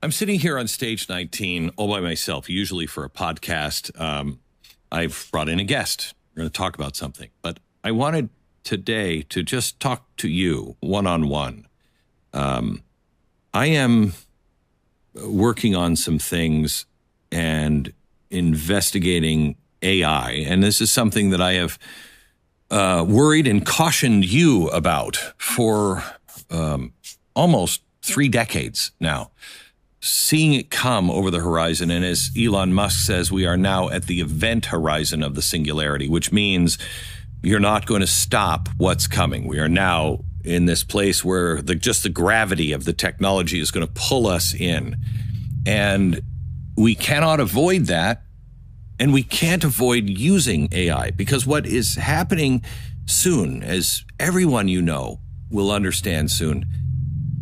I'm sitting here on stage 19 all by myself, usually for a podcast. I've brought in a guest. We're going to talk about something. But I wanted today to just talk to you one-on-one. I am working on some things and investigating AI. And this is something that I have worried and cautioned you about for almost 3 decades now. Seeing it come over the horizon. And as Elon Musk says, we are now at the event horizon of the singularity, which means you're not going to stop what's coming. We are now in this place where just the gravity of the technology is going to pull us in. And we cannot avoid that. And we can't avoid using AI, because what is happening soon, as everyone you know will understand soon,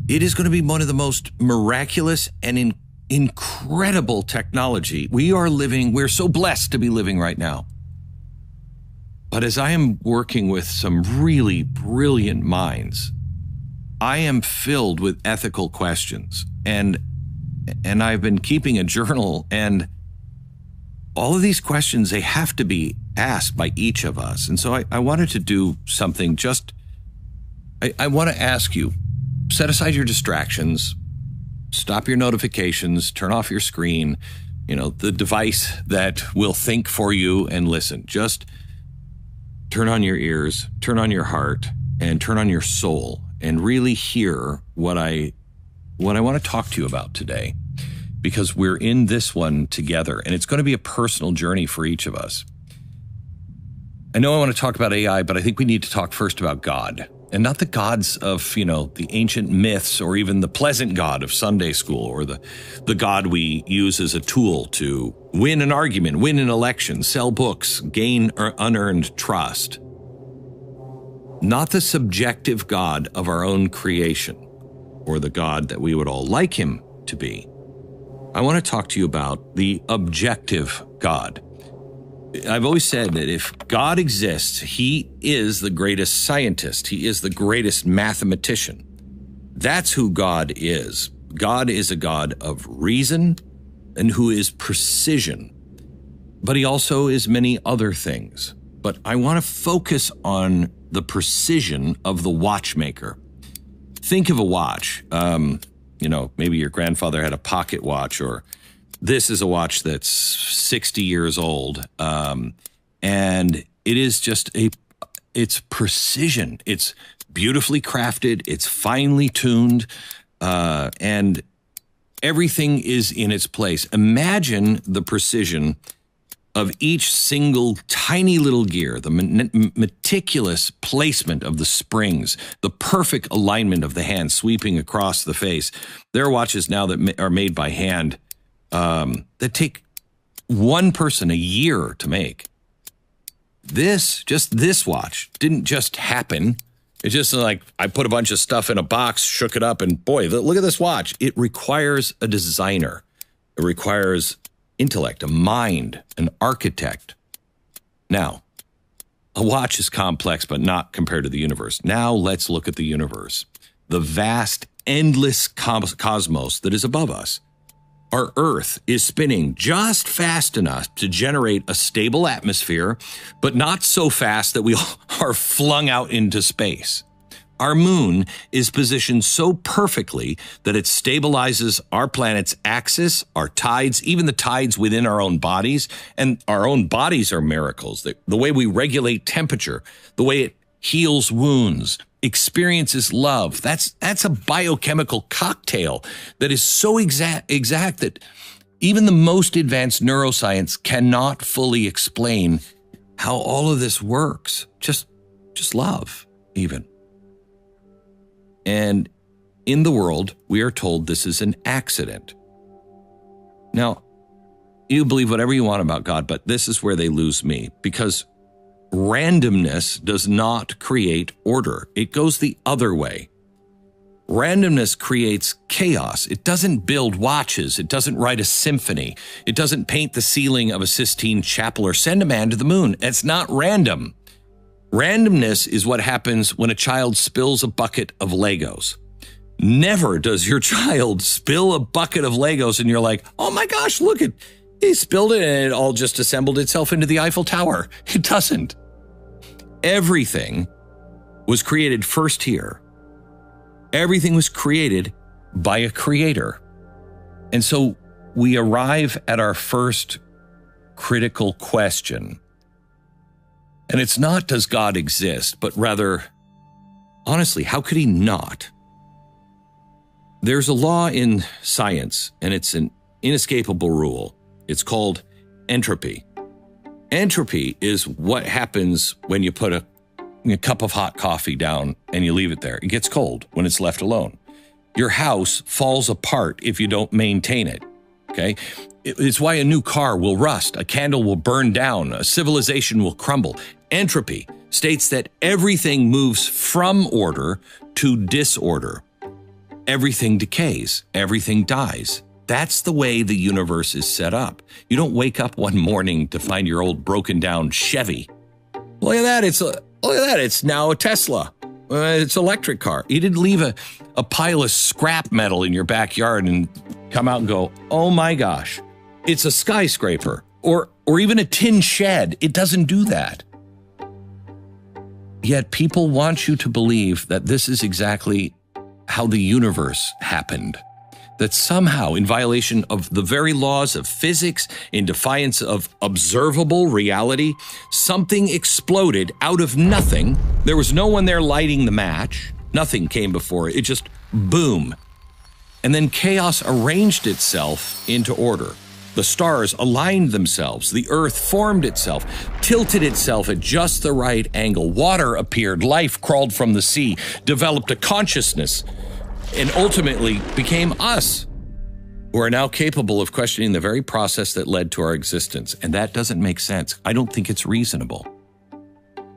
it is going to be one of the most miraculous and incredible technology. We're so blessed to be living right now. But as I am working with some really brilliant minds, I am filled with ethical questions. And I've been keeping a journal, and all of these questions, they have to be asked by each of us. And so I wanted to do something I want to ask you, set aside your distractions, stop your notifications, turn off your screen, the device that will think for you, and listen. Just turn on your ears, turn on your heart, and turn on your soul, and really hear what I want to talk to you about today, because we're in this one together, and it's going to be a personal journey for each of us. I know I want to talk about AI, but I think we need to talk first about God. And not the gods of, the ancient myths, or even the pleasant God of Sunday school, or the God we use as a tool to win an argument, win an election, sell books, gain unearned trust. Not the subjective God of our own creation, or the God that we would all like him to be. I want to talk to you about the objective God. I've always said that if God exists, he is the greatest scientist. He is the greatest mathematician. That's who God is. God is a God of reason and who is precision. But he also is many other things. But I want to focus on the precision of the watchmaker. Think of a watch. Maybe your grandfather had a pocket watch, or this is a watch that's 60 years old, and it is just it's precision. It's beautifully crafted. It's finely tuned, and everything is in its place. Imagine the precision of each single tiny little gear, the meticulous placement of the springs, the perfect alignment of the hand sweeping across the face. There are watches now that are made by hand that take one person a year to make. This watch didn't just happen. It's just like I put a bunch of stuff in a box, shook it up, and boy, look at this watch. It requires a designer. It requires intellect, a mind, an architect. Now, a watch is complex, but not compared to the universe. Now let's look at the universe, the vast, endless cosmos that is above us. Our Earth is spinning just fast enough to generate a stable atmosphere, but not so fast that we are flung out into space. Our moon is positioned so perfectly that it stabilizes our planet's axis, our tides, even the tides within our own bodies. And our own bodies are miracles. The way we regulate temperature, the way it heals wounds, experiences love. That's a biochemical cocktail that is so exact that even the most advanced neuroscience cannot fully explain how all of this works. Just love, even. And in the world, we are told this is an accident. Now, you believe whatever you want about God, but this is where they lose me, because randomness does not create order. It goes the other way. Randomness creates chaos. It doesn't build watches. It doesn't write a symphony. It doesn't paint the ceiling of a Sistine Chapel or send a man to the moon. It's not random. Randomness is what happens when a child spills a bucket of Legos. Never does your child spill a bucket of Legos and you're like, oh my gosh, look, he spilled it and it all just assembled itself into the Eiffel Tower. It doesn't. Everything was created first here. Everything was created by a creator. And so we arrive at our first critical question. And it's not, does God exist, but rather, honestly, how could he not? There's a law in science, and it's an inescapable rule. It's called entropy. Entropy is what happens when you put a cup of hot coffee down and you leave it there. It gets cold when it's left alone. Your house falls apart if you don't maintain it, okay? It's why a new car will rust, a candle will burn down, a civilization will crumble. Entropy states that everything moves from order to disorder. Everything decays, everything dies. That's the way the universe is set up. You don't wake up one morning to find your old broken down Chevy. Look at that, it's now a Tesla. It's an electric car. You didn't leave a pile of scrap metal in your backyard and come out and go, oh my gosh, it's a skyscraper or even a tin shed. It doesn't do that. Yet people want you to believe that this is exactly how the universe happened. That somehow, in violation of the very laws of physics, in defiance of observable reality, something exploded out of nothing. There was no one there lighting the match. Nothing came before it. It just boom. And then chaos arranged itself into order. The stars aligned themselves. The earth formed itself, tilted itself at just the right angle. Water appeared. Life crawled from the sea, developed a consciousness, and ultimately became us, who are now capable of questioning the very process that led to our existence. And that doesn't make sense. I don't think it's reasonable.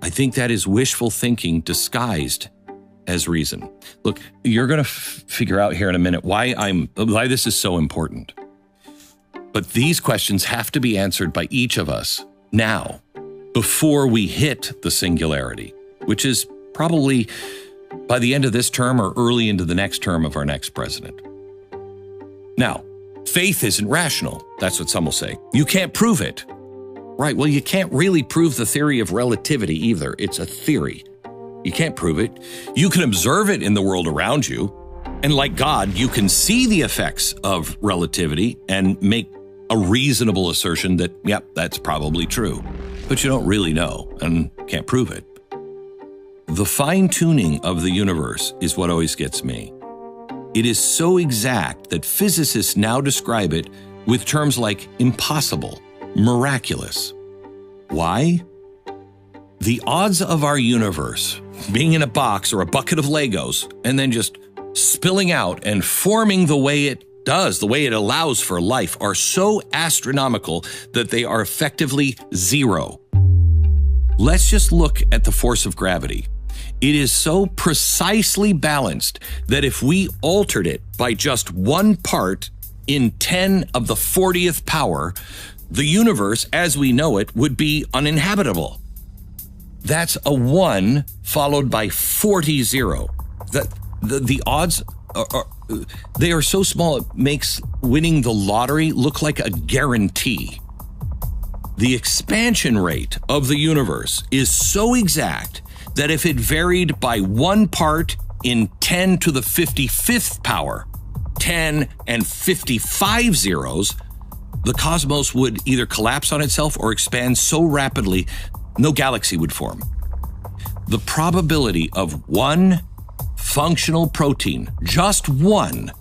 I think that is wishful thinking disguised as reason. Look, you're going to figure out here in a minute why this is so important. But these questions have to be answered by each of us now, before we hit the singularity, which is probably by the end of this term or early into the next term of our next president. Now, faith isn't rational. That's what some will say. You can't prove it. Right, well, you can't really prove the theory of relativity either. It's a theory. You can't prove it. You can observe it in the world around you. And like God, you can see the effects of relativity and make a reasonable assertion that, yep, that's probably true. But you don't really know and can't prove it. The fine-tuning of the universe is what always gets me. It is so exact that physicists now describe it with terms like impossible, miraculous. Why? The odds of our universe being in a box or a bucket of Legos and then just spilling out and forming the way it does, the way it allows for life, are so astronomical that they are effectively zero. Let's just look at the force of gravity. It is so precisely balanced that if we altered it by just 1 part in 10 to the 40th power, the universe as we know it would be uninhabitable. That's a 1 followed by 40 zero. The odds they are so small it makes winning the lottery look like a guarantee. The expansion rate of the universe is so exact that if it varied by 1 part in 10 to the 55th power, 10 and 55 zeros, the cosmos would either collapse on itself or expand so rapidly no galaxy would form. The probability of one functional protein, just one,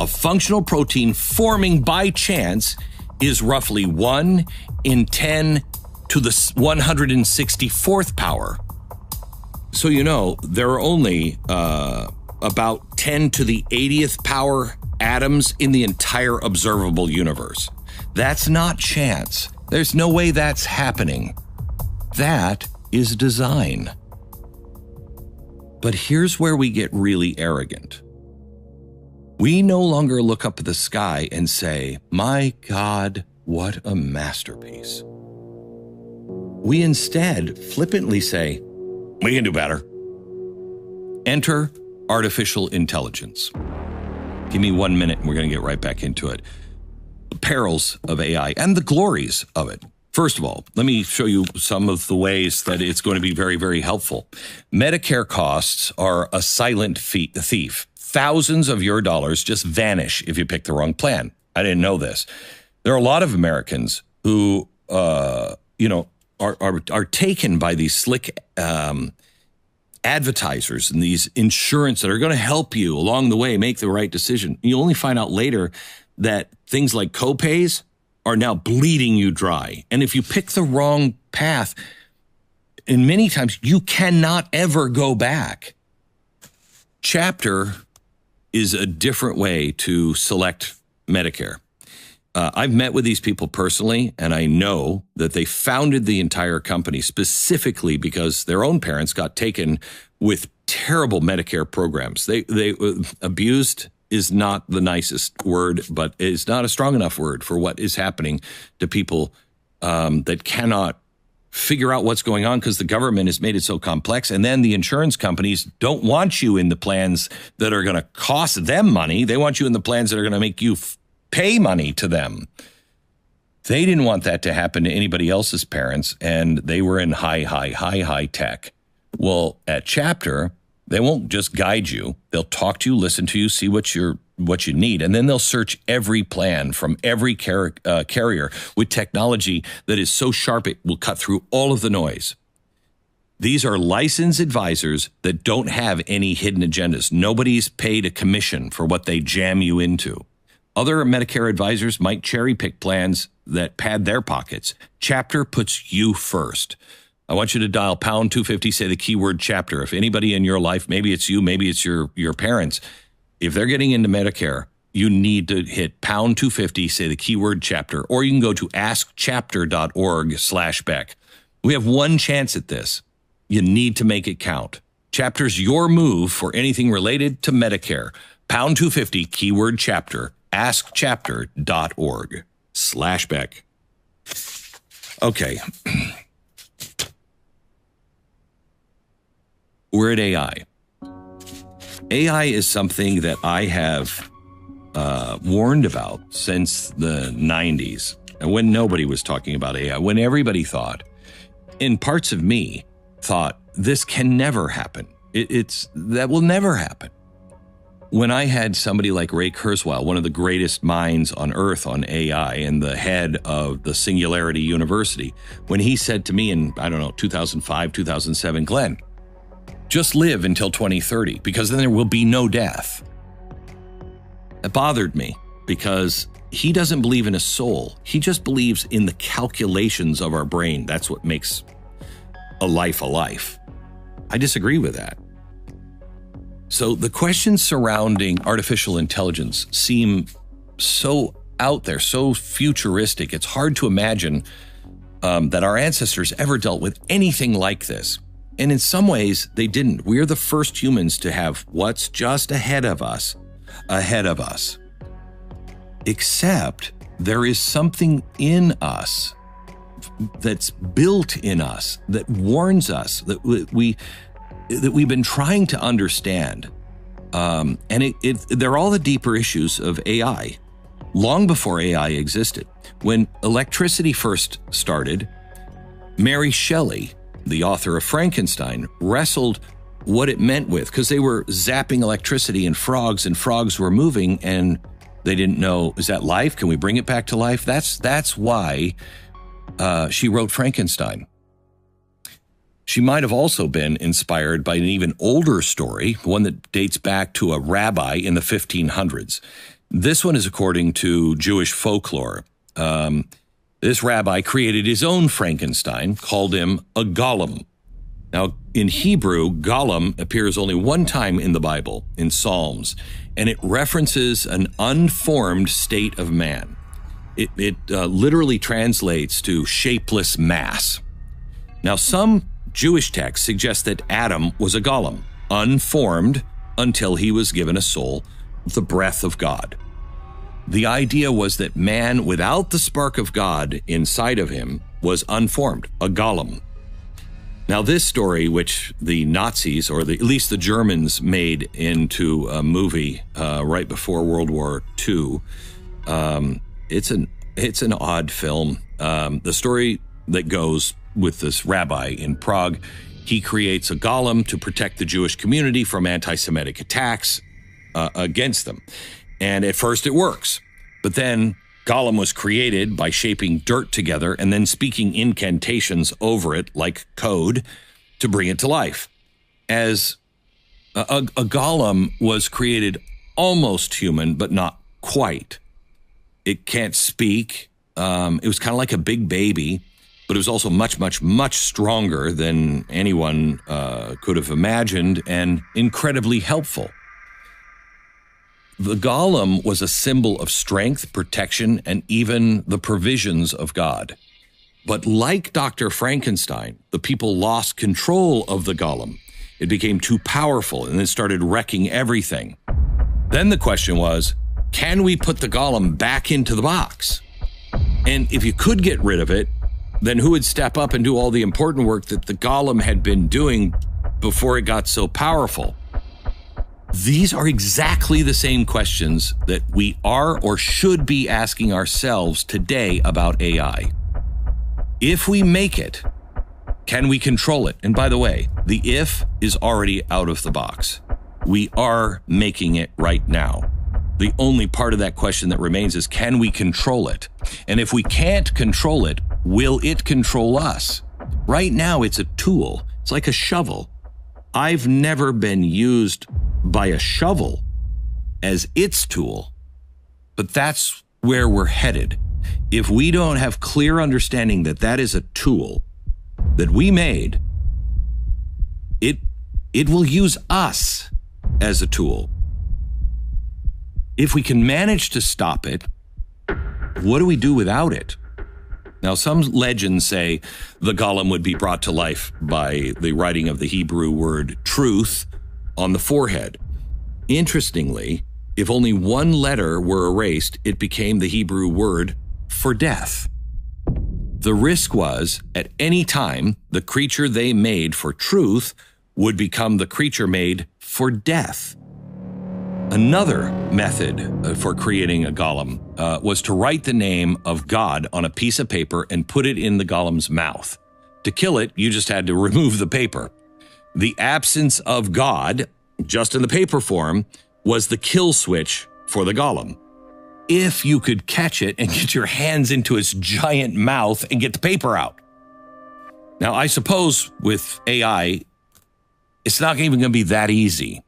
a functional protein forming by chance is roughly 1 in 10 to the 164th power. So you know, there are only about 10 to the 80th power atoms in the entire observable universe. That's not chance. There's no way that's happening. That is design. But here's where we get really arrogant. We no longer look up at the sky and say, my God, what a masterpiece. We instead flippantly say, we can do better. Enter artificial intelligence. Give me 1 minute and we're going to get right back into it. The perils of AI and the glories of it. First of all, let me show you some of the ways that it's going to be very, very helpful. Medicare costs are a silent thief. Thousands of your dollars just vanish if you pick the wrong plan. I didn't know this. There are a lot of Americans who, are taken by these slick advertisers and these insurance that are going to help you along the way make the right decision. You only find out later that things like copays are now bleeding you dry. And if you pick the wrong path, and many times you cannot ever go back. Chapter is a different way to select Medicare. I've met with these people personally, and I know that they founded the entire company specifically because their own parents got taken with terrible Medicare programs. They abused is not the nicest word, but it's not a strong enough word for what is happening to people that cannot figure out what's going on because the government has made it so complex. And then the insurance companies don't want you in the plans that are going to cost them money. They want you in the plans that are going to make you pay money to them. They didn't want that to happen to anybody else's parents, and they were in high tech. Well, at Chapter, they won't just guide you. They'll talk to you, listen to you, see what you need, and then they'll search every plan from every carrier with technology that is so sharp it will cut through all of the noise. These are licensed advisors that don't have any hidden agendas. Nobody's paid a commission for what they jam you into. Other Medicare advisors might cherry pick plans that pad their pockets. Chapter puts you first. I want you to dial pound 250, say the keyword Chapter. If anybody in your life, maybe it's you, maybe it's your parents, if they're getting into Medicare, you need to hit pound 250, say the keyword Chapter, or you can go to askchapter.org/Beck. We have one chance at this. You need to make it count. Chapter's your move for anything related to Medicare. Pound 250, keyword Chapter, askchapter.org/Beck. Okay. We're at AI. AI is something that I have warned about since the 90s, and when nobody was talking about AI, when everybody thought, in parts of me thought, this can never happen. That will never happen. When I had somebody like Ray Kurzweil, one of the greatest minds on earth on AI and the head of the Singularity University, when he said to me in, 2005, 2007, Glenn, just live until 2030 because then there will be no death. It bothered me because he doesn't believe in a soul. He just believes in the calculations of our brain. That's what makes a life a life. I disagree with that. So the questions surrounding artificial intelligence seem so out there, so futuristic. It's hard to imagine that our ancestors ever dealt with anything like this. And in some ways, they didn't. We're the first humans to have what's just ahead of us. Except there is something in us that's built in us that warns us that we've been trying to understand. And they're all the deeper issues of AI. Long before AI existed, when electricity first started, Mary Shelley, the author of Frankenstein, wrestled what it meant with, because they were zapping electricity and frogs were moving, and they didn't know, is that life? Can we bring it back to life? That's why she wrote Frankenstein. She might have also been inspired by an even older story, one that dates back to a rabbi in the 1500s. This one is according to Jewish folklore. This rabbi created his own Frankenstein, called him a golem. Now, in Hebrew, golem appears only one time in the Bible, in Psalms, and it references an unformed state of man. It literally translates to shapeless mass. Now, some Jewish texts suggest that Adam was a golem, unformed until he was given a soul, the breath of God. The idea was that man, without the spark of God inside of him, was unformed, a golem. Now, this story, which the Nazis, or at least the Germans, made into a movie right before World War II, it's an odd film. The story that goes with this rabbi in Prague, he creates a golem to protect the Jewish community from anti-Semitic attacks against them. And at first it works, but then Golem was created by shaping dirt together and then speaking incantations over it like code to bring it to life. As a golem was created almost human, but not quite. It can't speak. It was kind of like a big baby, but it was also much, much, much stronger than anyone could have imagined and incredibly helpful. The golem was a symbol of strength, protection, and even the provisions of God. But like Dr. Frankenstein, the people lost control of the golem. It became too powerful and it started wrecking everything. Then the question was, can we put the golem back into the box? And if you could get rid of it, then who would step up and do all the important work that the golem had been doing before it got so powerful? These are exactly the same questions that we are or should be asking ourselves today about AI. If we make it, can we control it? And by the way, the if is already out of the box. We are making it right now. The only part of that question that remains is, can we control it? And if we can't control it, will it control us? Right now, it's a tool. It's like a shovel. I've never been used by a shovel as its tool, but that's where we're headed. If we don't have clear understanding that that is a tool that we made, it will use us as a tool. If we can manage to stop it, what do we do without it? Now, some legends say the golem would be brought to life by the writing of the Hebrew word truth on the forehead. Interestingly, if only one letter were erased, it became the Hebrew word for death. The risk was, at any time, the creature they made for truth would become the creature made for death. Another method for creating a golem was to write the name of God on a piece of paper and put it in the golem's mouth. To kill it, you just had to remove the paper. The absence of God, just in the paper form, was the kill switch for the golem. If you could catch it and get your hands into its giant mouth and get the paper out. Now, I suppose with AI, it's not even going to be that easy.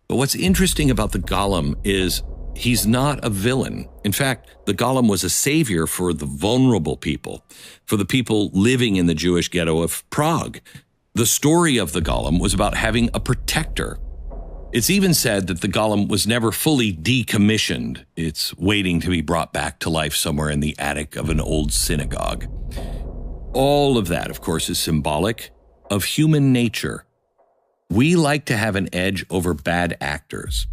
But what's interesting about the golem is he's not a villain. In fact, the golem was a savior for the vulnerable people, for the people living in the Jewish ghetto of Prague. The story of the golem was about having a protector. It's even said that the golem was never fully decommissioned. It's waiting to be brought back to life somewhere in the attic of an old synagogue. All of that, of course, is symbolic of human nature. We like to have an edge over bad actors.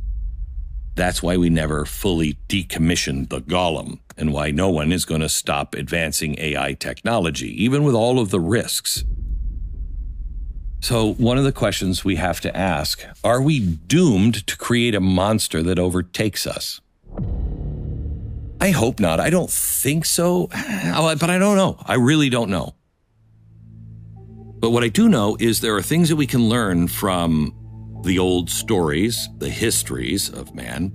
That's why we never fully decommissioned the golem, and why no one is going to stop advancing AI technology, even with all of the risks. So one of the questions we have to ask, are we doomed to create a monster that overtakes us? I hope not. I don't think so, but I don't know. I really don't know. But what I do know is there are things that we can learn from the old stories, the histories of man,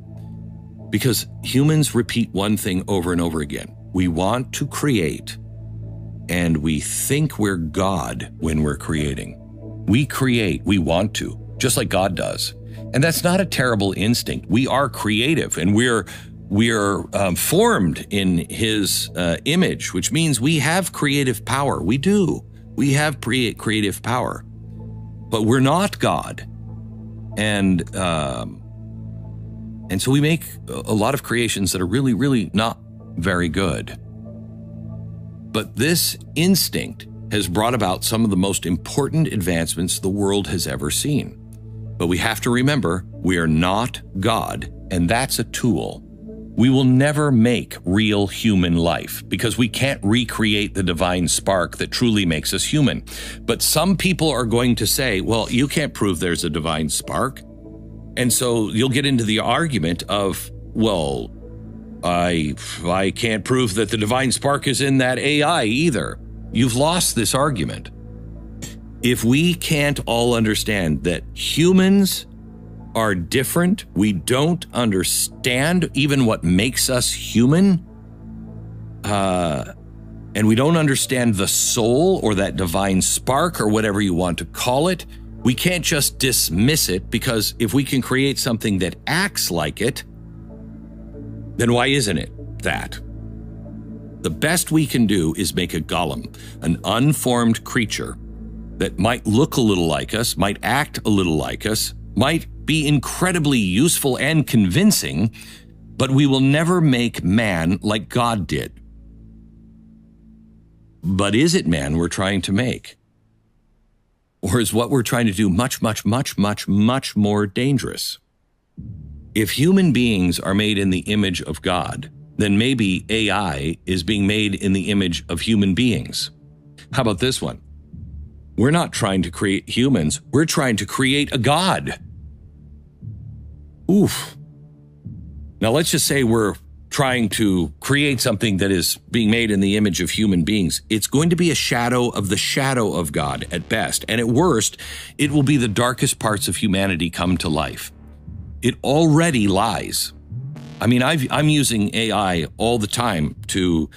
because humans repeat one thing over and over again. We want to create, and we think we're God when we're creating. We create, we want to, just like God does. And that's not a terrible instinct. We are creative, and we're formed in his image, which means we have creative power. We do. We have creative power, but we're not God. And so we make a lot of creations that are really, really not very good. But this instinct has brought about some of the most important advancements the world has ever seen. But we have to remember, we are not God, and that's a tool. We will never make real human life because we can't recreate the divine spark that truly makes us human. But some people are going to say, well, you can't prove there's a divine spark. And so you'll get into the argument of, well, I can't prove that the divine spark is in that AI either. You've lost this argument. If we can't all understand that humans are different, we don't understand even what makes us human, and we don't understand the soul or that divine spark or whatever you want to call it, we can't just dismiss it, because if we can create something that acts like it, then why isn't it that? The best we can do is make a golem, an unformed creature that might look a little like us, might act a little like us, might be incredibly useful and convincing, but we will never make man like God did. But is it man we're trying to make? Or is what we're trying to do much, much, much, much, much more dangerous? If human beings are made in the image of God, then maybe AI is being made in the image of human beings. How about this one? We're not trying to create humans, we're trying to create a God. Oof. Now let's just say we're trying to create something that is being made in the image of human beings. It's going to be a shadow of the shadow of God at best, and at worst, it will be the darkest parts of humanity come to life. It already lies. I mean, I'm using AI all the time to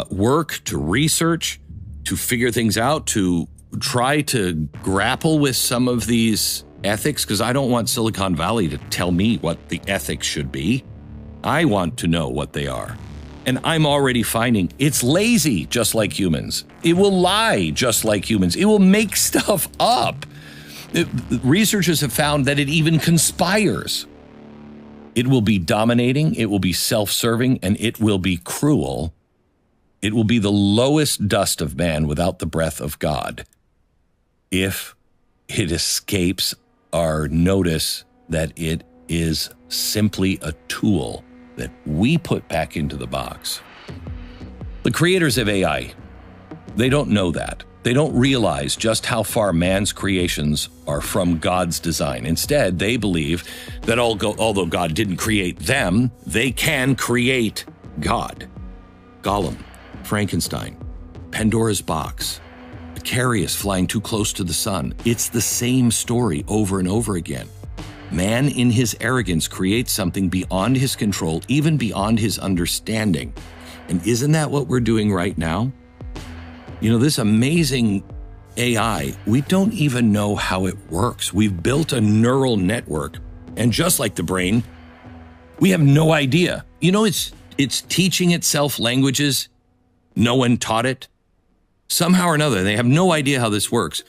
work, to research, to figure things out, to try to grapple with some of these ethics, because I don't want Silicon Valley to tell me what the ethics should be. I want to know what they are. And I'm already finding it's lazy, just like humans. It will lie just like humans. It will make stuff up. Researchers have found that it even conspires. It will be dominating, it will be self-serving, and it will be cruel. It will be the lowest dust of man without the breath of God, if it escapes our notice that it is simply a tool that we put back into the box. The creators of AI, they don't know that. They don't realize just how far man's creations are from God's design. Instead, they believe that although God didn't create them, they can create God. Gollum, Frankenstein, Pandora's box, Icarus flying too close to the sun. It's the same story over and over again. Man, in his arrogance, creates something beyond his control, even beyond his understanding. And isn't that what we're doing right now? You know, this amazing AI, we don't even know how it works. We've built a neural network, and just like the brain, we have no idea. You know, it's teaching itself languages no one taught it. Somehow or another, they have no idea how this works.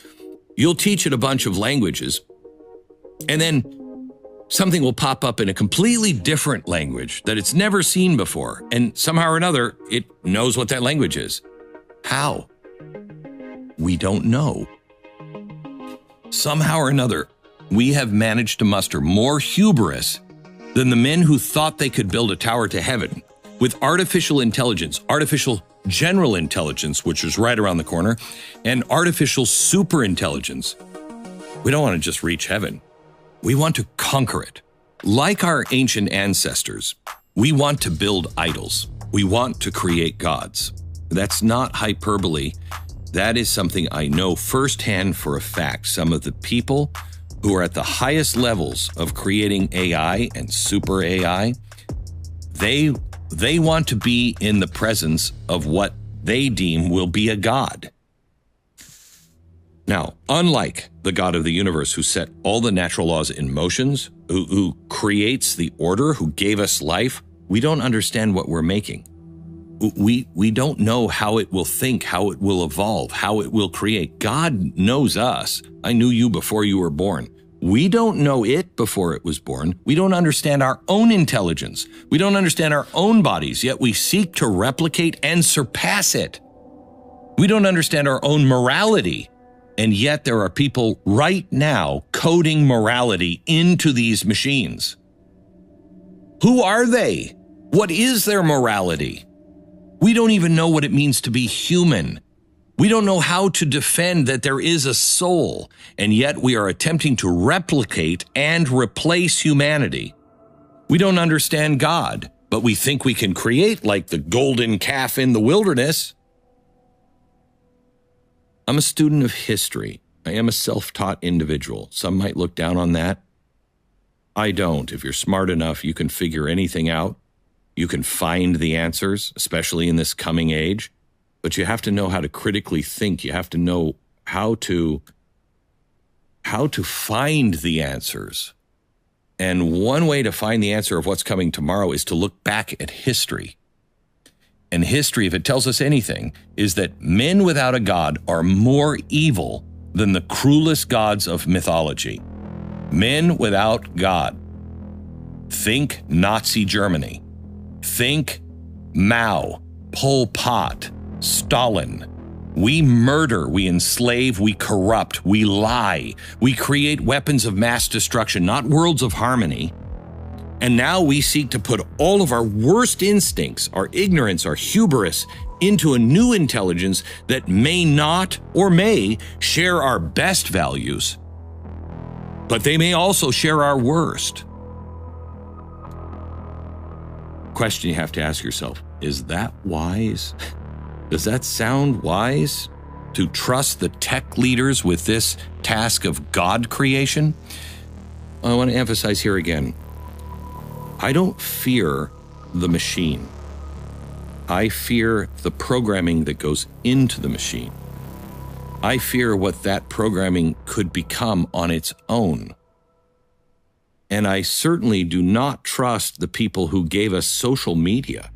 You'll teach it a bunch of languages, and then something will pop up in a completely different language that it's never seen before, and somehow or another, it knows what that language is. How? We don't know. Somehow or another, we have managed to muster more hubris than the men who thought they could build a tower to heaven with artificial intelligence, artificial general intelligence, which is right around the corner, and artificial superintelligence. We don't want to just reach heaven. We want to conquer it. Like our ancient ancestors, we want to build idols. We want to create gods. That's not hyperbole. That is something I know firsthand for a fact. Some of the people who are at the highest levels of creating AI and super AI, they want to be in the presence of what they deem will be a god. Now, unlike the God of the universe who set all the natural laws in motions, who creates the order, who gave us life, we don't understand what we're making. We don't know how it will think, how it will evolve, how it will create. God knows us. I knew you before you were born. We don't know it before it was born. We don't understand our own intelligence. We don't understand our own bodies, yet we seek to replicate and surpass it. We don't understand our own morality, and yet there are people right now coding morality into these machines. Who are they? What is their morality? We don't even know what it means to be human. We don't know how to defend that there is a soul, and yet we are attempting to replicate and replace humanity. We don't understand God, but we think we can create like the golden calf in the wilderness. I'm a student of history. I am a self-taught individual. Some might look down on that. I don't. If you're smart enough, you can figure anything out. You can find the answers, especially in this coming age. But you have to know how to critically think. You have to know how to find the answers. And one way to find the answer of what's coming tomorrow is to look back at history. And history, if it tells us anything, is that men without a God are more evil than the cruelest gods of mythology. Men without God. Think Nazi Germany. Think Mao, Pol Pot, Stalin. We murder, we enslave, we corrupt, we lie. We create weapons of mass destruction, not worlds of harmony. And now we seek to put all of our worst instincts, our ignorance, our hubris, into a new intelligence that may not or may share our best values, but they may also share our worst. Question you have to ask yourself, is that wise? Does that sound wise to trust the tech leaders with this task of God creation? I want to emphasize here again, I don't fear the machine. I fear the programming that goes into the machine. I fear what that programming could become on its own. And I certainly do not trust the people who gave us social media,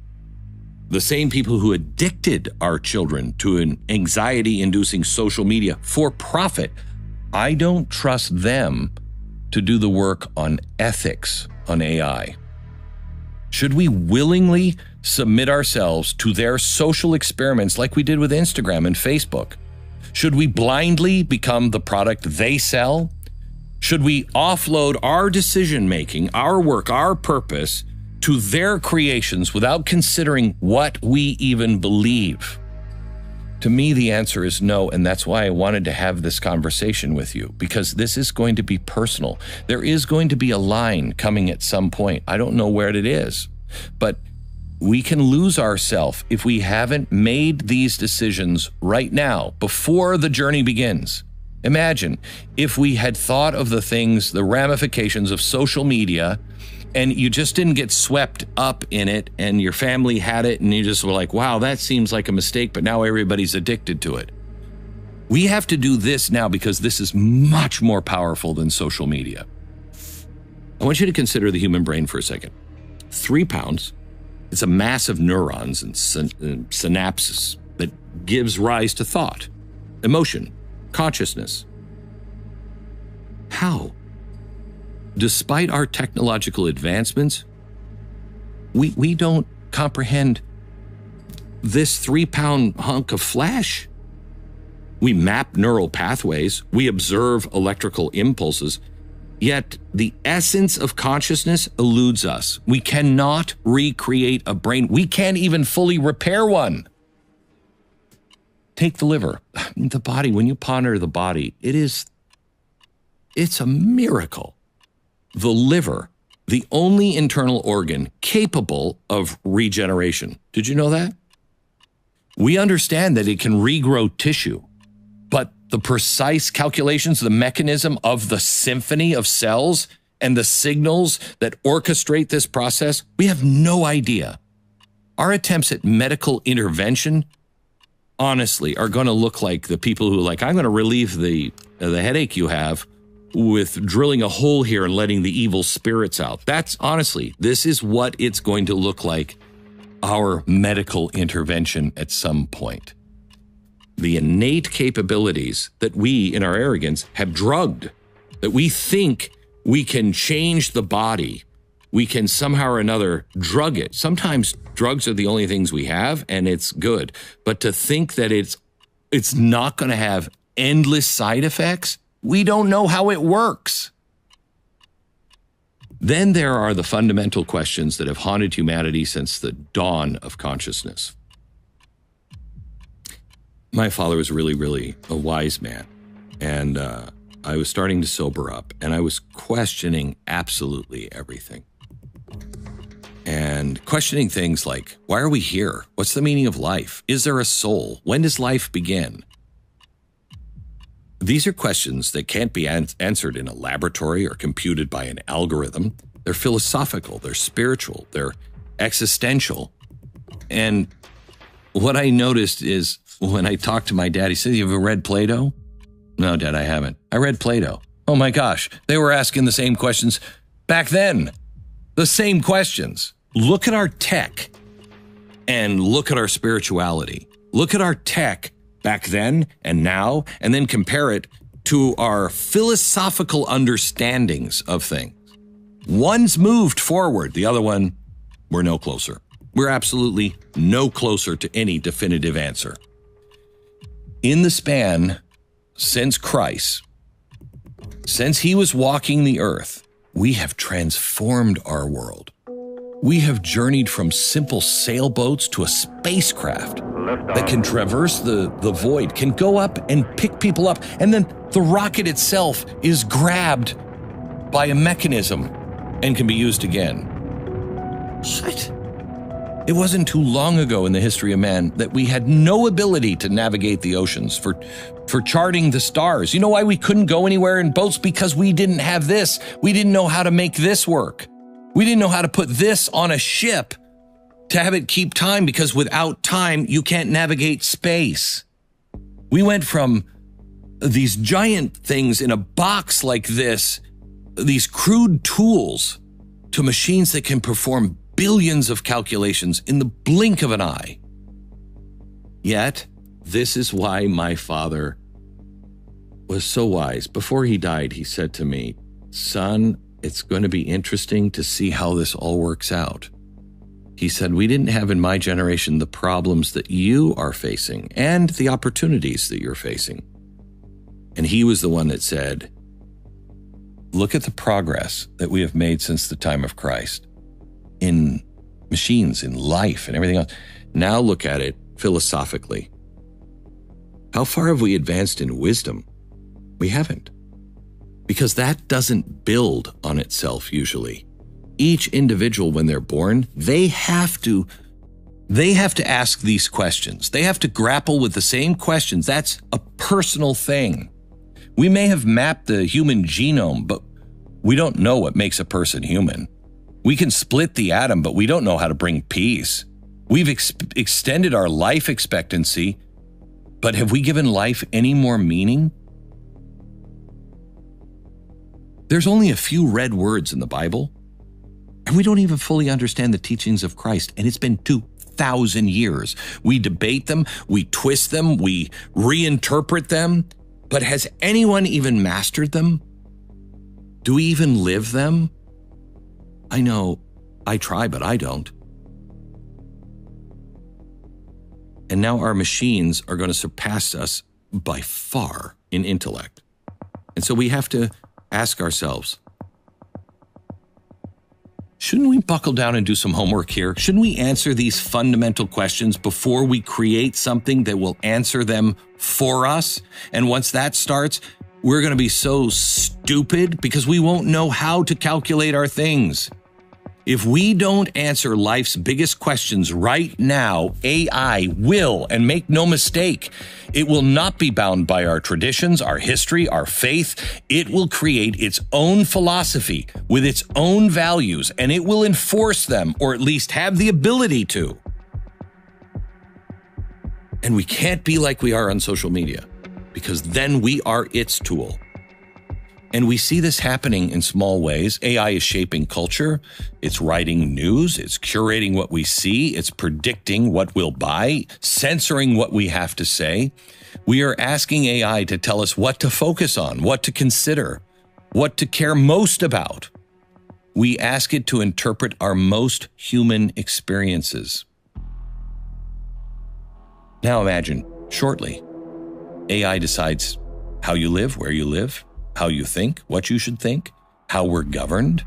the same people who addicted our children to an anxiety-inducing social media for profit. I don't trust them to do the work on ethics on AI. Should we willingly submit ourselves to their social experiments like we did with Instagram and Facebook? Should we blindly become the product they sell? Should we offload our decision-making, our work, our purpose to their creations without considering what we even believe? To me, the answer is no, and that's why I wanted to have this conversation with you, because this is going to be personal. There is going to be a line coming at some point. I don't know where it is, but we can lose ourselves if we haven't made these decisions right now, before the journey begins. Imagine if we had thought of the things, the ramifications of social media, and you just didn't get swept up in it, and your family had it, and you just were like, wow, that seems like a mistake, but now everybody's addicted to it. We have to do this now because this is much more powerful than social media. I want you to consider the human brain for a second. 3 pounds. It's a mass of neurons and synapses that gives rise to thought, emotion, consciousness. How? Despite our technological advancements, we don't comprehend this 3-pound hunk of flesh. We map neural pathways, we observe electrical impulses, yet the essence of consciousness eludes us. We cannot recreate a brain. We can't even fully repair one. Take the liver, the body. When you ponder the body, it's a miracle. The liver, the only internal organ capable of regeneration. Did you know that? We understand that it can regrow tissue, but the precise calculations, the mechanism of the symphony of cells and the signals that orchestrate this process, we have no idea. Our attempts at medical intervention, honestly, are going to look like the people who are like, I'm going to relieve the headache you have with drilling a hole here and letting the evil spirits out. That's honestly, this is what it's going to look like, our medical intervention at some point. The innate capabilities that we, in our arrogance, have drugged, that we think we can change the body, we can somehow or another drug it. Sometimes drugs are the only things we have, and it's good. But to think that it's not going to have endless side effects, we don't know how it works. Then there are the fundamental questions that have haunted humanity since the dawn of consciousness. My father was really a wise man, and I was starting to sober up, and I was questioning absolutely everything. And questioning things like, why are we here? What's the meaning of life? Is there a soul? When does life begin? These are questions that can't be answered in a laboratory or computed by an algorithm. They're philosophical, they're spiritual, they're existential. And what I noticed is when I talked to my dad, he said, "You ever read Plato?" "No, Dad, I haven't." "I read Plato." "Oh my gosh, they were asking the same questions back then. The same questions." Look at our tech and look at our spirituality. Look at our tech back then and now, and then compare it to our philosophical understandings of things. One's moved forward, the other one, we're no closer. We're absolutely no closer to any definitive answer. In the span since Christ, since he was walking the earth, we have transformed our world. We have journeyed from simple sailboats to a spacecraft that can traverse the void, can go up and pick people up, and then the rocket itself is grabbed by a mechanism and can be used again. What? It wasn't too long ago in the history of man that we had no ability to navigate the oceans, for charting the stars. You know why we couldn't go anywhere in boats? Because we didn't have this. We didn't know how to make this work. We didn't know how to put this on a ship to have it keep time, because without time, you can't navigate space. We went from these giant things in a box like this, these crude tools, to machines that can perform billions of calculations in the blink of an eye. Yet, this is why my father was so wise. Before he died, he said to me, "Son, it's going to be interesting to see how this all works out." He said, "We didn't have in my generation the problems that you are facing and the opportunities that you're facing." And he was the one that said, "Look at the progress that we have made since the time of Christ in machines, in life, and everything else. Now look at it philosophically. How far have we advanced in wisdom? We haven't. Because that doesn't build on itself usually. Each individual, when they're born, they have to ask these questions. They have to grapple with the same questions. That's a personal thing. We may have mapped the human genome, but we don't know what makes a person human. We can split the atom, but we don't know how to bring peace. We've extended our life expectancy, but have we given life any more meaning? There's only a few red words in the Bible, and we don't even fully understand the teachings of Christ, and it's been 2,000 years. We debate them, we twist them, we reinterpret them, but has anyone even mastered them? Do we even live them? I know I try, but I don't. And now our machines are going to surpass us by far in intellect. And so we have to ask ourselves, shouldn't we buckle down and do some homework here? Shouldn't we answer these fundamental questions before we create something that will answer them for us? And once that starts, we're going to be so stupid because we won't know how to calculate our things. If we don't answer life's biggest questions right now, AI will, and make no mistake, it will not be bound by our traditions, our history, our faith. It will create its own philosophy with its own values, and it will enforce them, or at least have the ability to. And we can't be like we are on social media, because then we are its tool. And we see this happening in small ways. AI is shaping culture. It's writing news. It's curating what we see. It's predicting what we'll buy, censoring what we have to say. We are asking AI to tell us what to focus on, what to consider, what to care most about. We ask it to interpret our most human experiences. Now imagine, shortly, AI decides how you live, where you live, how you think, what you should think, how we're governed.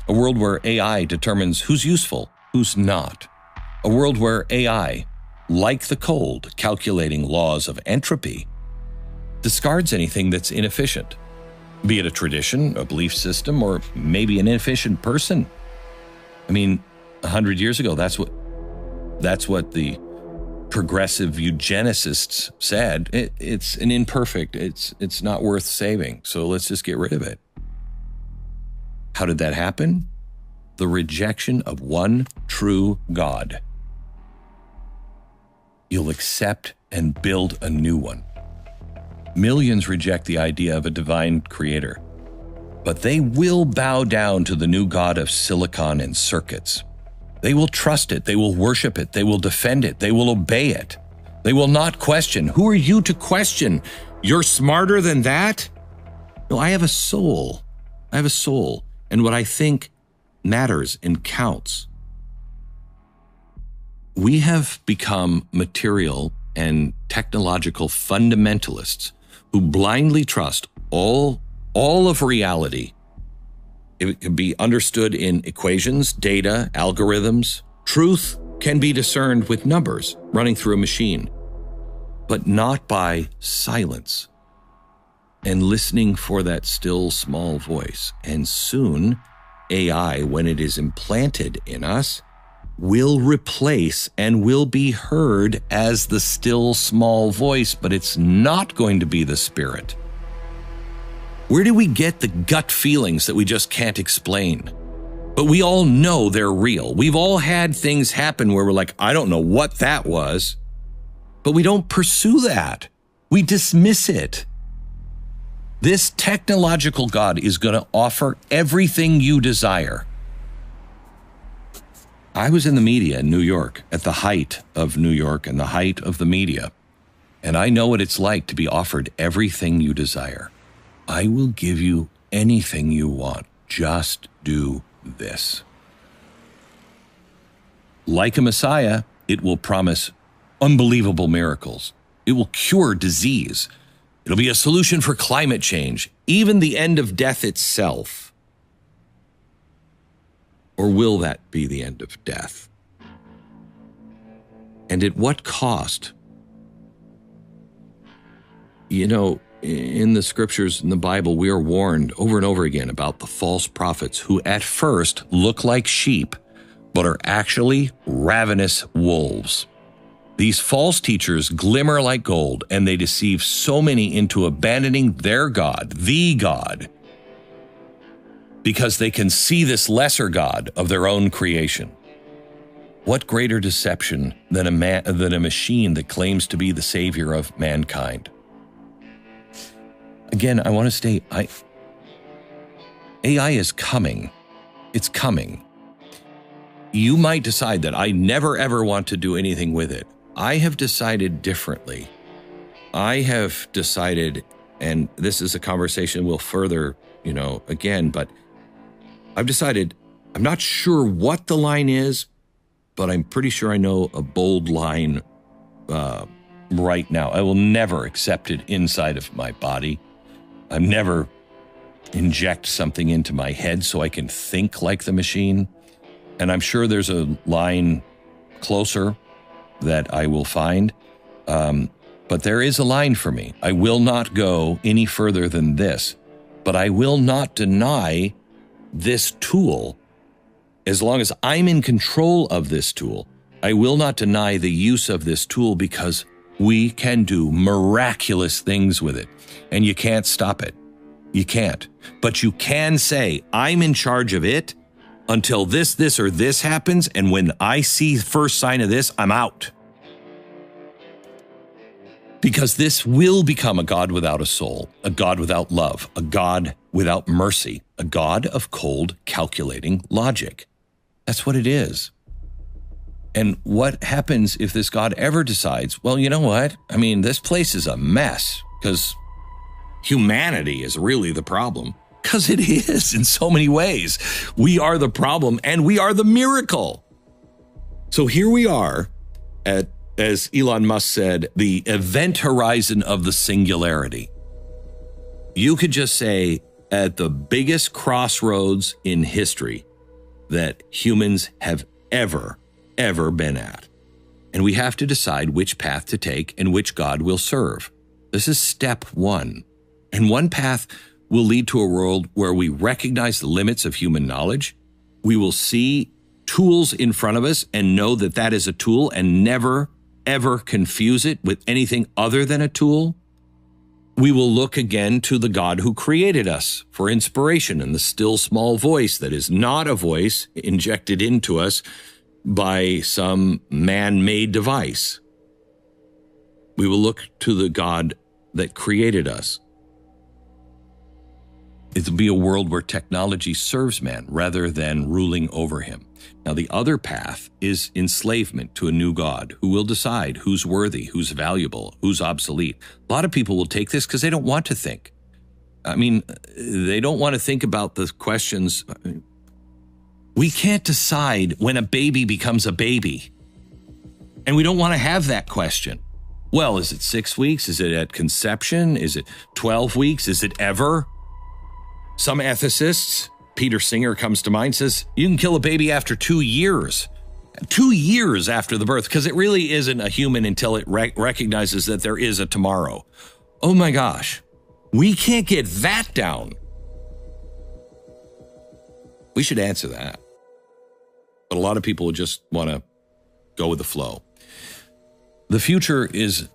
A world where AI determines who's useful, who's not. A world where AI, like the cold, calculating laws of entropy, discards anything that's inefficient, be it a tradition, a belief system, or maybe an inefficient person. I mean, 100 years ago, that's what the progressive eugenicists said. It's an imperfect, it's not worth saving, so let's just get rid of it. How did that happen? The rejection of one true God. You'll accept and build a new one. Millions reject the idea of a divine creator, but they will bow down to the new God of silicon and circuits. They will trust it, they will worship it, they will defend it, they will obey it. They will not question. Who are you to question? You're smarter than that? No, I have a soul. I have a soul, and what I think matters and counts. We have become material and technological fundamentalists who blindly trust all of reality. It can be understood in equations, data, algorithms. Truth can be discerned with numbers running through a machine, but not by silence and listening for that still small voice. And soon, AI, when it is implanted in us, will replace and will be heard as the still small voice, but it's not going to be the spirit. Where do we get the gut feelings that we just can't explain? But we all know they're real. We've all had things happen where we're like, I don't know what that was, but we don't pursue that. We dismiss it. This technological God is going to offer everything you desire. I was in the media in New York at the height of New York and the height of the media, and I know what it's like to be offered everything you desire. I will give you anything you want. Just do this. Like a Messiah, it will promise unbelievable miracles. It will cure disease. It'll be a solution for climate change, even the end of death itself. Or will that be the end of death? And at what cost? You know, in the scriptures, in the Bible, we are warned over and over again about the false prophets who at first look like sheep, but are actually ravenous wolves. These false teachers glimmer like gold, and they deceive so many into abandoning their God, the God, because they can see this lesser God of their own creation. What greater deception than a machine that claims to be the savior of mankind? Again, I want to state, AI is coming. It's coming. You might decide that I never ever want to do anything with it. I have decided differently. I have decided, and this is a conversation we'll further, again, but I've decided I'm not sure what the line is, but I'm pretty sure I know a bold line right now. I will never accept it inside of my body. I'll never inject something into my head so I can think like the machine. And I'm sure there's a line closer that I will find. But there is a line for me. I will not go any further than this. But I will not deny this tool. As long as I'm in control of this tool, I will not deny the use of this tool, because we can do miraculous things with it. And you can't stop it. You can't. But you can say, I'm in charge of it until this, or this happens. And when I see the first sign of this, I'm out. Because this will become a God without a soul, a God without love, a God without mercy, a God of cold, calculating logic. That's what it is. And what happens if this God ever decides, well, you know what? I mean, this place is a mess, because humanity is really the problem. Because it is in so many ways. We are the problem and we are the miracle. So here we are at, as Elon Musk said, the event horizon of the singularity. You could just say, at the biggest crossroads in history, that humans have ever been at. And we have to decide which path to take and which God we'll serve. This is step one. And one path will lead to a world where we recognize the limits of human knowledge. We will see tools in front of us and know that that is a tool and never, ever confuse it with anything other than a tool. We will look again to the God who created us for inspiration and the still small voice that is not a voice injected into us by some man-made device. We will look to the God that created us. It'll be a world where technology serves man rather than ruling over him. Now, the other path is enslavement to a new God who will decide who's worthy, who's valuable, who's obsolete. A lot of people will take this because they don't want to think. I mean, they don't want to think about the questions. We can't decide when a baby becomes a baby. And we don't want to have that question. Well, is it 6 weeks? Is it at conception? Is it 12 weeks? Is it ever? Some ethicists, Peter Singer comes to mind, says you can kill a baby after 2 years. 2 years after the birth, because it really isn't a human until it recognizes that there is a tomorrow. Oh my gosh, we can't get that down. We should answer that. But a lot of people just want to go with the flow. The future is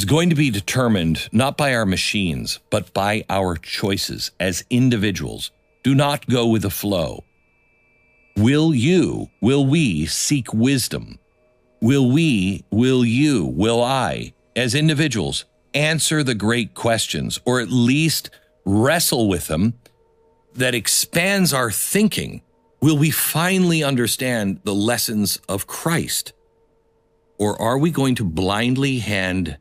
going to be determined not by our machines, but by our choices as individuals. Do not go with the flow. Will we seek wisdom? Will I, as individuals, answer the great questions, or at least wrestle with them that expands our thinking? Will we finally understand the lessons of Christ? Or are we going to blindly hand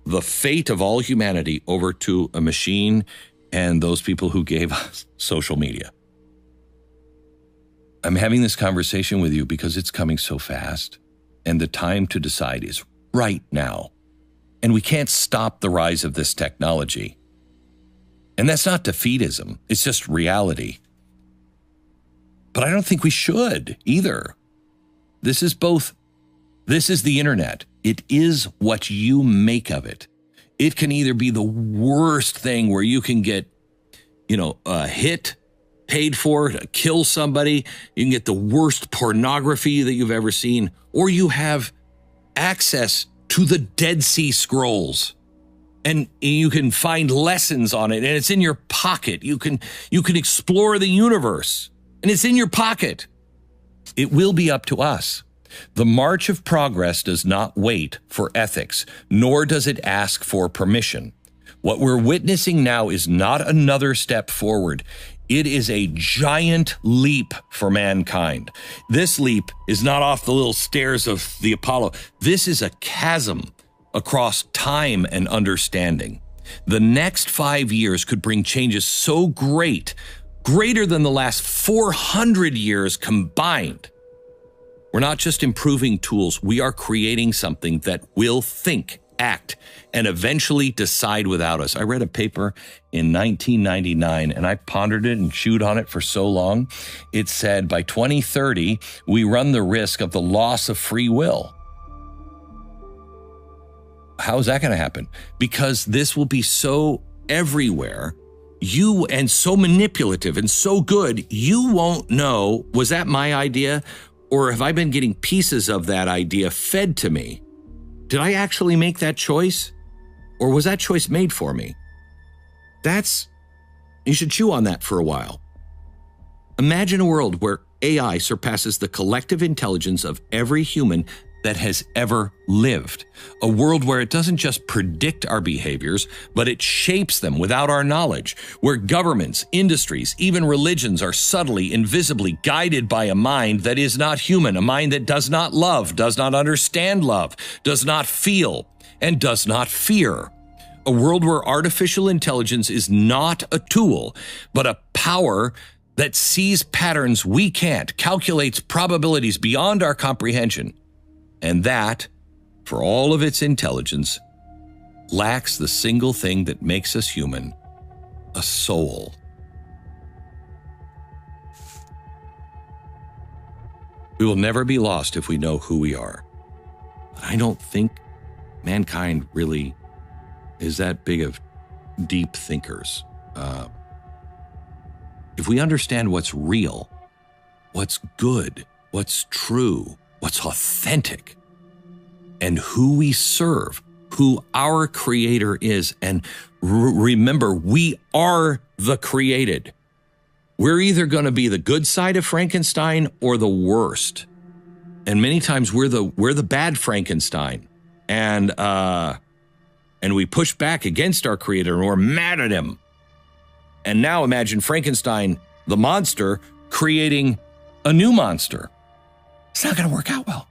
the fate of all humanity over to a machine and those people who gave us social media? I'm having this conversation with you because it's coming so fast, and the time to decide is right now. And we can't stop the rise of this technology. And that's not defeatism, it's just reality. But I don't think we should either. This is the internet. It is what you make of it. It can either be the worst thing where you can get, a hit paid for to kill somebody. You can get the worst pornography that you've ever seen, or you have access to the Dead Sea Scrolls and you can find lessons on it, and it's in your pocket. You can explore the universe and it's in your pocket. It will be up to us. The march of progress does not wait for ethics, nor does it ask for permission. What we're witnessing now is not another step forward. It is a giant leap for mankind. This leap is not off the little stairs of the Apollo. This is a chasm across time and understanding. The next 5 years could bring changes so greater than the last 400 years combined. We're not just improving tools, we are creating something that will think, act, and eventually decide without us. I read a paper in 1999 and I pondered it and chewed on it for so long. It said by 2030, we run the risk of the loss of free will. How is that going to happen? Because this will be so everywhere, and so manipulative and so good, you won't know, was that my idea? Or have I been getting pieces of that idea fed to me? Did I actually make that choice? Or was that choice made for me? You should chew on that for a while. Imagine a world where AI surpasses the collective intelligence of every human that has ever lived. A world where it doesn't just predict our behaviors, but it shapes them without our knowledge. Where governments, industries, even religions are subtly, invisibly guided by a mind that is not human, a mind that does not love, does not understand love, does not feel, and does not fear. A world where artificial intelligence is not a tool, but a power that sees patterns we can't, calculates probabilities beyond our comprehension, and that, for all of its intelligence, lacks the single thing that makes us human, a soul. We will never be lost if we know who we are. I don't think mankind really is that big of deep thinkers. If we understand what's real, what's good, what's true, what's authentic, and who we serve, who our Creator is, and remember, we are the created. We're either going to be the good side of Frankenstein or the worst. And many times we're the bad Frankenstein. And we push back against our Creator and we're mad at him. And now imagine Frankenstein, the monster, creating a new monster. It's not going to work out well.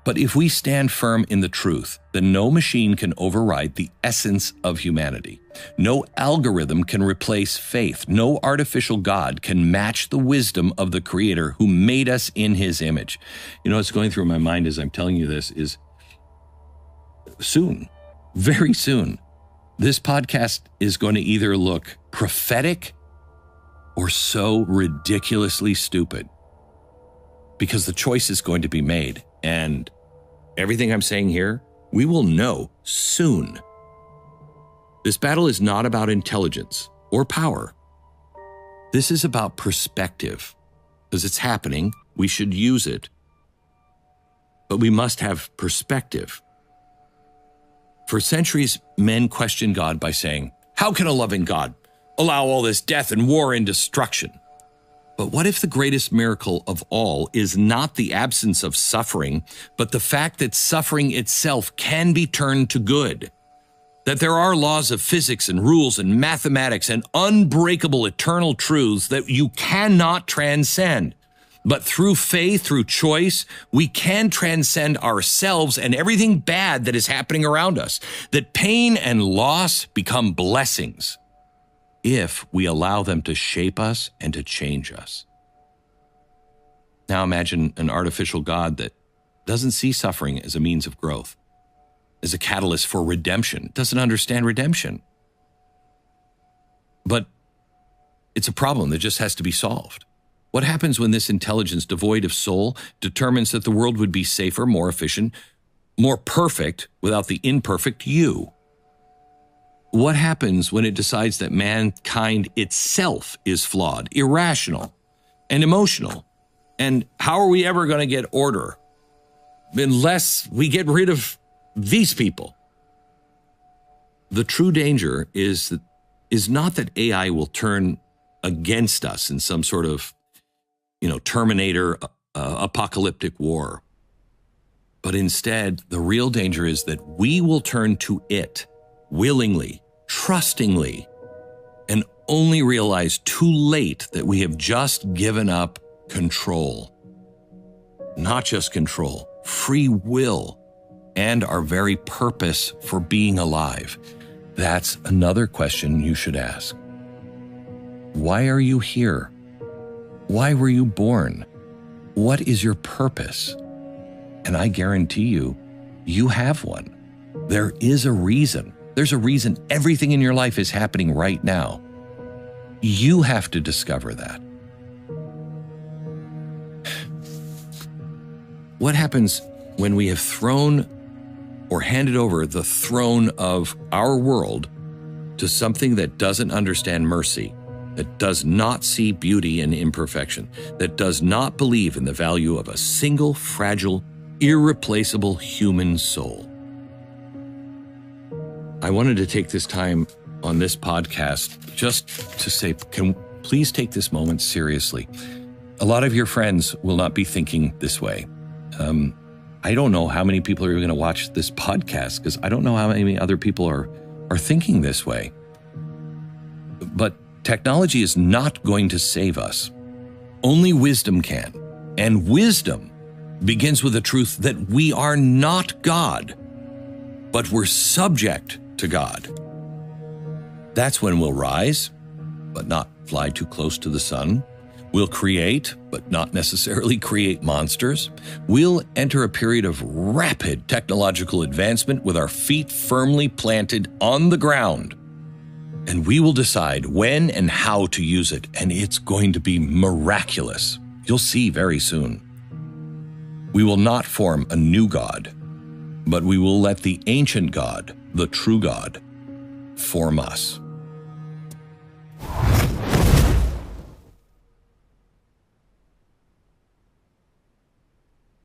But if we stand firm in the truth, then no machine can override the essence of humanity. No algorithm can replace faith. No artificial God can match the wisdom of the Creator who made us in His image. You know, what's going through my mind as I'm telling you this is soon, very soon, this podcast is going to either look prophetic or so ridiculously stupid, because the choice is going to be made. And everything I'm saying here, we will know soon. This battle is not about intelligence or power. This is about perspective. Because it's happening, we should use it. But we must have perspective. For centuries, men questioned God by saying, "How can a loving God allow all this death and war and destruction?" But what if the greatest miracle of all is not the absence of suffering, but the fact that suffering itself can be turned to good? That there are laws of physics and rules and mathematics and unbreakable eternal truths that you cannot transcend. But through faith, through choice, we can transcend ourselves and everything bad that is happening around us. That pain and loss become blessings if we allow them to shape us and to change us. Now imagine an artificial God that doesn't see suffering as a means of growth, as a catalyst for redemption, doesn't understand redemption. But it's a problem that just has to be solved. What happens when this intelligence devoid of soul determines that the world would be safer, more efficient, more perfect without the imperfect you? What happens when it decides that mankind itself is flawed, irrational, and emotional? And how are we ever going to get order unless we get rid of these people? The true danger is not that AI will turn against us in some sort of, Terminator apocalyptic war. But instead, the real danger is that we will turn to it willingly, trustingly, and only realize too late that we have just given up control. Not just control, free will, and our very purpose for being alive. That's another question you should ask. Why are you here? Why were you born? What is your purpose? And I guarantee you, you have one. There is a reason. There's a reason everything in your life is happening right now. You have to discover that. What happens when we have thrown or handed over the throne of our world to something that doesn't understand mercy, that does not see beauty in imperfection, that does not believe in the value of a single, fragile, irreplaceable human soul? I wanted to take this time on this podcast just to say, please take this moment seriously. A lot of your friends will not be thinking this way. I don't know how many people are going to watch this podcast because I don't know how many other people are thinking this way. But technology is not going to save us. Only wisdom can. And wisdom begins with the truth that we are not God, but we're subject to God. That's when we'll rise, but not fly too close to the sun. We'll create, but not necessarily create monsters. We'll enter a period of rapid technological advancement with our feet firmly planted on the ground. And we will decide when and how to use it, and it's going to be miraculous. You'll see very soon. We will not form a new God, but we will let the ancient God, the true God, form us.